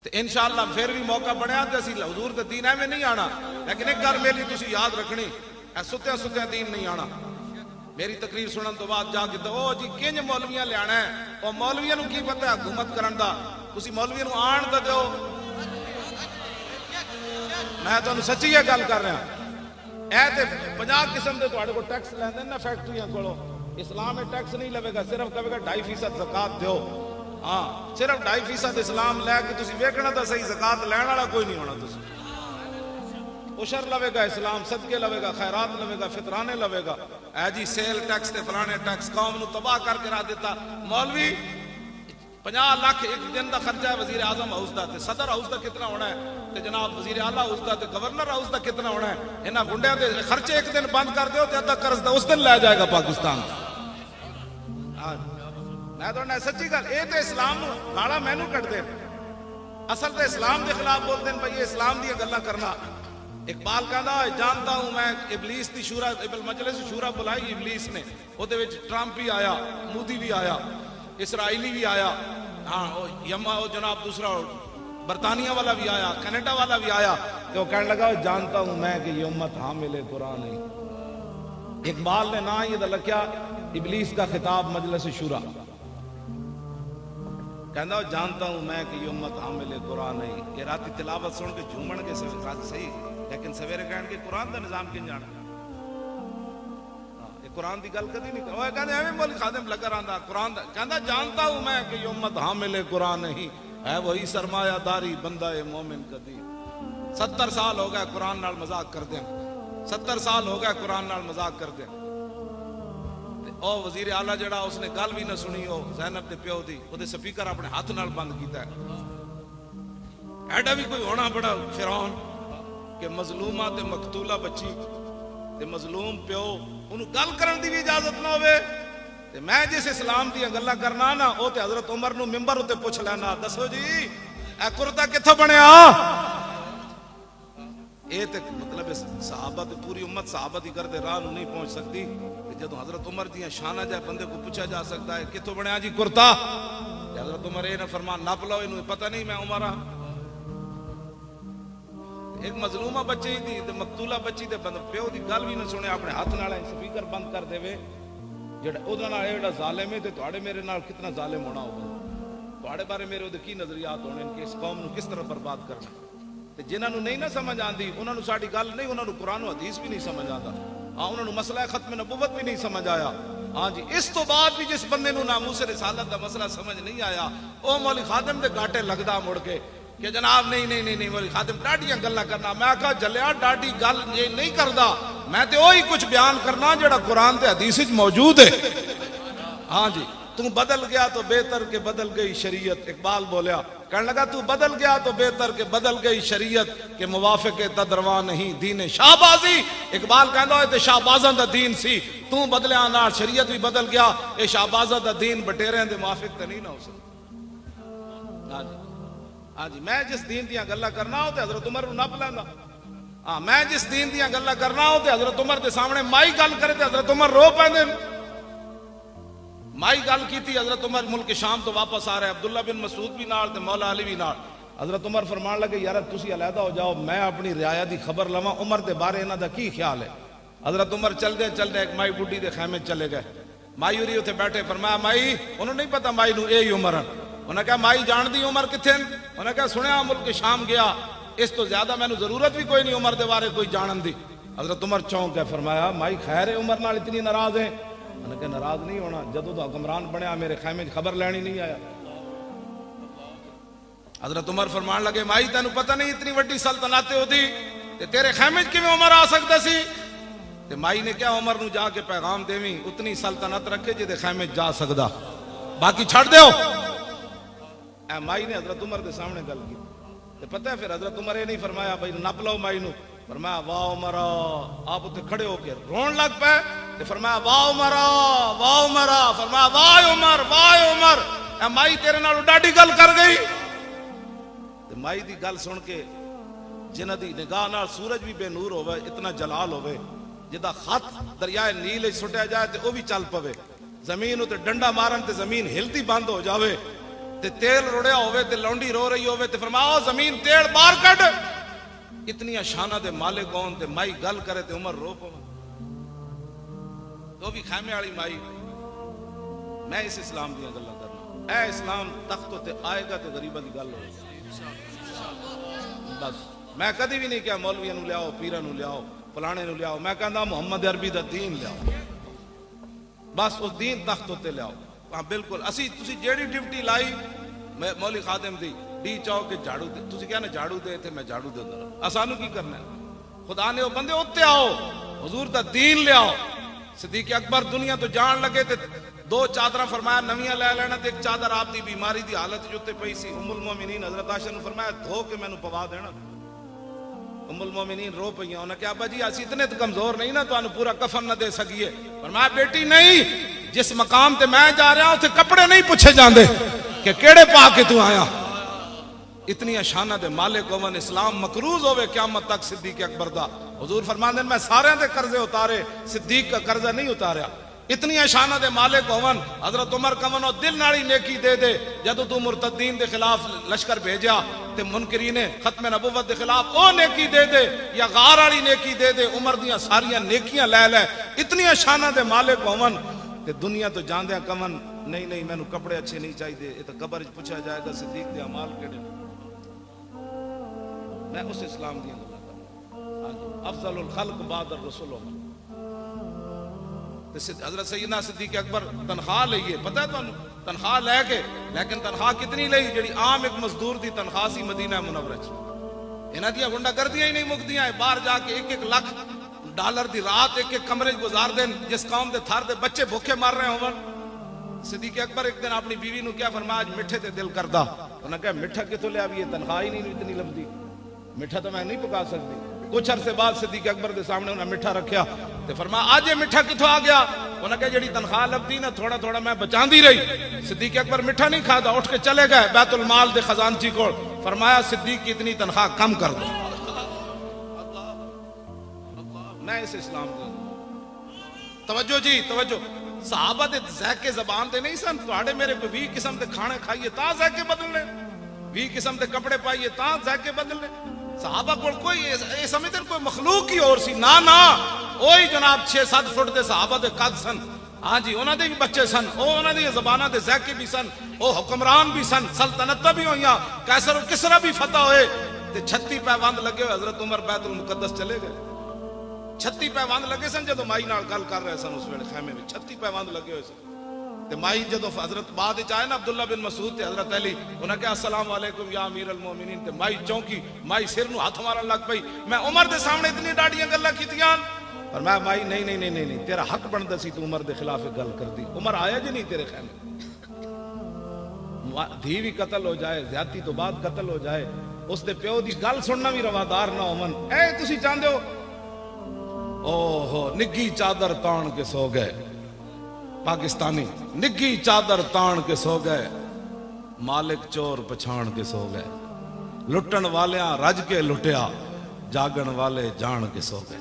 تو انشاءاللہ پھر بھی موقع بنیا تو اسی حضور دے دین میں نہیں آنا، لیکن ایک گل میری تسی یاد رکھنی، اے ستیا ستیا دین نہیں آنا۔ میری تقریر سنن تو بعد جا کے او جی کنج مولویاں لیانا ہے، او مولویاں نو کی پتہ ہے حکومت کرن دا، تسی مولویاں نو آن تے دیو۔ میں تانوں سچی یہ گل کر رہا، اے تے 50 قسم دے تہاڈے کو ٹیکس لیندے نا فیکٹریاں کولوں، اسلام میں ٹیکس نہیں لوے گا، صرف کہے گا 2.5% زکات دیو۔ ہاں صرف 2.5% اسلام لے کے تسی ویکھنا تا صحیح، زکات لین والا کوئی نہیں ہونا، تسی عشر لوے گا، اسلام صدقے لوے گا، خیرات لوے گا، فطرانے لوے گا۔ اے جی سیل ٹیکس تے فلانے ٹیکس قوم نو تباہ کر کے رکھ دیتا۔ مولوی 50 لاکھ ایک دن دا خرچہ ہے وزیر اعظم ہاؤس دا، تے صدر ہاؤس دا کتنا ہونا ہے، تے جناب وزیر اعلیٰ ہاؤس دا تے گورنر ہاؤس دا کتنا ہونا ہے۔ انہاں گنڈیاں دے خرچے ایک دن بند کر دیو تے ادھا قرض دا اس دن لے جائے گا پاکستان۔ میں تو سچی گل، اے تے اسلام نو گالا مینو کٹ دے، اصل تے اسلام دے خلاف بول دین بھائی اسلام دی گلاں کرنا۔ اقبال کہندا جانتا ہوں میں ابلیس دی شورا، مجلس شورا بلائی ابلیس نے، او دے وچ ٹرمپ بھی آیا، مودی بھی آیا، اسرائیلی بھی آیا، ہاں یما او جناب دوسرا برطانیہ والا بھی آیا، کینیڈا والا بھی آیا، تو کہنے لگا جانتا ہوں میں کہ یہ امت حامل قرآن ہے۔ اقبال نے نہ یہ لکھیا ابلیس کا خطاب مجلس شورا، کہندا جانتا ہوں میں کہ یہ امت حامل قرآن ہے۔ یہ راتی تلاوت سن کے جھومن کے صحیح، لیکن سویرے کہن کے قرآن دا نظام کن جانا، یہ قرآن دی گل کدی نہیں کرو۔ وہ کہندے ایویں مولی خادم لگا رہندا قرآن دا، کہندا جانتا ہوں میں کہ یہ امت حامل قرآن نہیں ہے، وہی سرمایہ داری بندہ مومن کدی۔ 70 سال ہو گئے قرآن نال مذاق کردے، 70 سال ہو گئے قرآن نال مذاق کردے۔ او وزیر اعلیٰ جڑا اس نے گل بھی نہ سنی، او زینب دے پیو دی، او دے سپیکر اپنے ہاتھ نال بند کیتا ہے۔ ایڈا بھی کوئی ہونا بڑا فرعون کہ مظلومہ تے مقتولہ بچی تے مظلوم پیو انہوں گل کرن دی بھی اجازت نہ ہوئے۔ تے میں جس اسلام دی گلاں کرنا نا، او تے حضرت عمر نو ممبر تے پوچھ لینا، دسو جی اے کرتا کتھوں بنیا؟ اے تے مطلب صحابہ تے پوری امت صحابہ دی کردے راہ نو نہیں پہنچ سکتی، جدوں حضرت عمر دیاں شانہ جائے بندے کو پوچھا جا سکتا ہے کتھوں بنیا جی کرتا؟ حضرت عمر اے نہ فرمان نپ لو، انہوں پتہ نہیں میں عمر ہاں۔ ایک مظلومہ بچی دی تے مقتولہ بچی دے بند پیو دی گل بھی نہ سنے، اپنے ہاتھ نال سپیکر بند کر دے وے، جڑا او دا نال ایڈا ظالم ہے تے تواڈے میرے نال کتنا ظالم ہونا ہوگا، تواڈے بارے میرے او دے کی نظریات ہونے کہ اس قوم نو کس طرح برباد کرنا۔ تے جنہاں نو نہیں نہ سمجھ آندی انہاں نو ساڈی گل نہیں، انہاں نو قرآن و حدیث بھی نہیں سمجھ آندا، ہاں انہاں نو مسئلہ ختم نبوت بھی نہیں سمجھ آیا۔ ہاں جی اس تو بعد بھی جس بندے نو ناموس رسالت دا مسئلہ سمجھ نہیں آیا، او مولی خادم دے گاٹے لگدا مڑ کے کہ جناب نہیں مولی خادم ڈاڈیاں گلاں کرنا۔ میں کہا جلیا ڈاڈی گل یہ نہیں کردا، میں تے وہی کچھ بیان کرنا جڑا قرآن تے حدیث وچ موجود ہے۔ ہاں جی تو بدل گیا تو بہتر کہ بدل گئی شریعت، اقبال بولیا، کہنے لگا تو بدل گیا تو بہتر کہ بدل گئی شریعت، کہ موافق تدرواں نہیں دین شاہبازی۔ اقبال کہندا ہے تے شاہبازاں دا دین سی، تو بدلیاں نال شریعت بھی بدل گیا، اے شاہبازاں دا دین بٹیریاں دے موافق تے نہیں نہ ہو سکتا۔ ہاں جی ہاں جی میں جس دین دیاں گلاں کرنا ہو تے حضرت عمر نو نپ لیندا، ہاں میں جس دین دیاں گلاں کرنا ہو تے حضرت عمر دے سامنے مائی گل کرے تے حضرت عمر رو پیندے۔ مائی گل کیتی، حضرت عمر ملک شام تو واپس آ رہے، عبداللہ بن مسعود بھی نال تے مولا علی بھی نال۔ حضرت عمر فرمان لگے یار تسی علیحدہ ہو جاؤ، میں اپنی رعایا دی خبر لواں عمر دے بارے انہاں دا کی خیال ہے۔ حضرت عمر چل دے ایک مائی بڈھی دے خیمے چلے گئے، مائی ہوری اتنے بیٹھے، فرمایا مائی، انہوں نہیں پتا مائی نو اے عمر ہے۔ انہوں نے کہا مائی جان دی عمر کتھے؟ انہوں نے کہا سنیا ملک شام گیا، اس تو زیادہ میں نو ضرورت بھی کوئی نہیں عمر دے بارے کوئی جانن دی۔ حضرت عمر چونک گئے، فرمایا مائی خیر ہے عمر نال اتنی ناراض ہے؟ انہوں نے کہا ناراض نہیں ہونا، جدوں دا حکمران بنیا میرے خیمے خبر لینی نہیں آیا۔ حضرت عمر فرمان لگے مائی تینوں پتہ نہیں اتنی وڈی سلطنت ہوتی تے تیرے خیمے کیویں عمر آ سکتا سی؟ تے مائی نے کیا عمر نو جا کے پیغام دیویں اتنی سلطنت رکھے جے دے خیمے جا سکدا، باقی چھڑ دیو۔ اے مائی نے حضرت عمر دے سامنے گل کی تے پتہ ہے پھر حضرت عمر یہ نہیں فرمایا بھائی نپ لو مائی نو، فرمایا واہ عمرا، آپ اتنے کھڑے ہو کے رون لگ پے تے فرمایا واہ عمرا واہ عمرا، فرمایا واہ عمر واہ عمر، اے مائی تیرے نال ڈاڈی گل کر گئی۔ تے مائی دی گل سن کے جنہ دی نگاہ نال سورج بھی بے نور ہوئے، اتنا جلال ہوئے، جدا خط دریائے نیل سٹیا جائے تے او بھی چل پوے، زمین تے ڈنڈا مارن تے زمین ہلتی بند ہو جاوے، تے تیل رڑیا ہوئے تے لونڈی رو رہی ہوئے تے فرمایا زمین تیل باہر کٹ. اتنی شانہ دے مالک کون تے مائی گل کرے تے عمر رو پو تو بھی خیمے والی مائی. میں اس اسلام دیا گلا کرنا. اے اسلام تخت تے آئے گا تے غریبہ دی گل ہوگی. بس میں کدی بھی نہیں کہا مولویاں نو لیاؤ پیراں نو لیاؤ فلانے نو لیاؤ. میں کہندا محمد عربی دا دین لیاؤ. بس اس دین تخت تے لیاؤ. ہاں بالکل اسی تسی جیڑی ڈیوٹی لائی مولوی خادم دی ڈی چاؤ کہ جھاڑو دے تسی کہنا جھاڑو دے تے میں جھاڑو دے دوں. اسانو کی کرنا ہے؟ خدا نے وہ بندے اوتے آؤ حضور دا دین لے آؤ. صدیق اکبر دنیا تو جان لگے تے 2 چادر فرمایا نویاں لے لینا تے ایک چادر آپ دی بیماری دی حالت جو تے پئی سی. ام المومنین حضرت عائشہ نے فرمایا دھو کے مینوں پوا دینا. ام المومنین رو پئیاں. انہاں کہا ابا جی اسی اتنے تو کمزور نہیں نا تانوں پورا کفن نہ دے سکیے. فرمایا بیٹی نہیں, جس مقام تے میں جا رہا ہوں تے کپڑے نہیں پوچھے جاندے کہ کیڑے پا کے تو آیا. اتنی شانہ دے مالک ہوون اسلام مقروض ہوئے قیامت تک صدیق اکبر دا. حضور فرماندے میں سارے دے قرضے اتارے صدیق کا قرضہ نہیں اتاریا. اتنی شانہ دے مالک ہون حضرت عمر کمنو دل ناڑی نیکی دے دے جدو تو مرتدین دے خلاف لشکر بھیجا تے منکرین ختم نبوت دے خلاف او نیکی دے دے یا غار والی نیکی دے دے. عمر دیاں ساریاں نیکیاں لے لے. اتنی شانہ دے مالک ہون تے دنیا تو جاندیاں کمن نہیں نہیں مینوں کپڑے اچھے نہیں چاہیے. یہ تو قبر وچ پوچھا جائے گا صدیق دے اعمال کیڑے. میں اس اسلام دی گل کردا. افضل الخلق بعد الرسول حضرت سیدنا صدیق اکبر تنخواہ لئیے. پتہ ہے تانوں تنخواہ لے کے لیکن تنخواہ کتنی لئی جڑی عام ایک مزدور دی تنخواہ سی مدینہ منورہ چ. انہاں دیاں گنڈا گردیاں ہی نہیں مکدیاں. باہر جا کے 1-1 لاکھ ڈالر دی رات ایک ایک کمرے گزار دین. جس قوم دے تھار دے بچے بھوکے مار رہے ہون. صدیق اکبر ایک دن اپنی بیوی نو کیا فرمایا آج میٹھے تے دل کردا. انہاں کہا میٹھا کتوں لے آویے تنخواہ ہی نہیں اتنی لبدی. میٹھا تو میں نہیں پکا سکتی. کچھ عرصے بعد صدیق اکبر دے سامنے انہاں میٹھا رکھیا تے فرمایا آج یہ میٹھا کتوں آ گیا. انہاں کہا جڑی تنخواہ لبدی نا تھوڑا تھوڑا میں بچاندی رہی. صدیق اکبر میٹھا نہیں کھادا اٹھ کے چلے گئے بیت المال دے خزانچی کو. فرمایا صدیق کی اتنی تنخواہ کم کر دو. میں اس اسلام کو توجہ جی توجہ. صحابہ دے ذائقے زبان دے نہیں سن. تواڈے میرے کو 20 قسم دے کھانے کھائیے تا ذائقے بدلنے, 20 قسم دے کپڑے پائیے تا ذائقے بدلنے. صحابہ کو کوئی یہ سمجھتے کوئی مخلوق ہی اور سی نا نا. وہی جناب 6-7 فٹ دے صحابہ دے قد سن. ہاں جی انہاں دے بھی بچے سن. انہاں دی زباناں دے ذائقے بھی سن. او حکمران بھی سن. سلطنتاں بھی ہوئیاں. قیصر و کسریٰ بھی فتح ہوئے تے 36 پیوند لگے ہوئے. حضرت عمر بیت المقدس چلے گئے. 36 پیوند لگے سن جدو مائی نال گل کر رہے سن اس ویلے خیمے میں 36 پیوند لگے ہوئے سن. تے مائی جدو حضرت بعد وچ آئے نا عبداللہ بن مسعود تے حضرت علی انہاں کہا السلام علیکم یا امیر المومنین. تے مائی چونکی مائی سر نو ہاتھ مارن لگ پئی. میں عمر دے سامنے اتنی ڈاڈیاں گلاں کیتیاں پر میں مائی نہیں نہیں نہیں نہیں تیرا حق بندا سی تو عمر دے خلاف گل کردی. عمر آیا جی نہیں تیرے خیمے. دھی بھی قتل ہو جائے زیادتی تو بعد قتل ہو جائے اس دے پیو دی گل سننا بھی روادار نہ ہون. اے تسی چاہندے ہو او ہو نگی چادر تان کے سو گئے. پاکستانی نگی چادر تان کے سو گئے. مالک چور پچھان کے سو گئے. لٹن والیاں رج کے لٹیا جاگن والے جان کے سو گئے.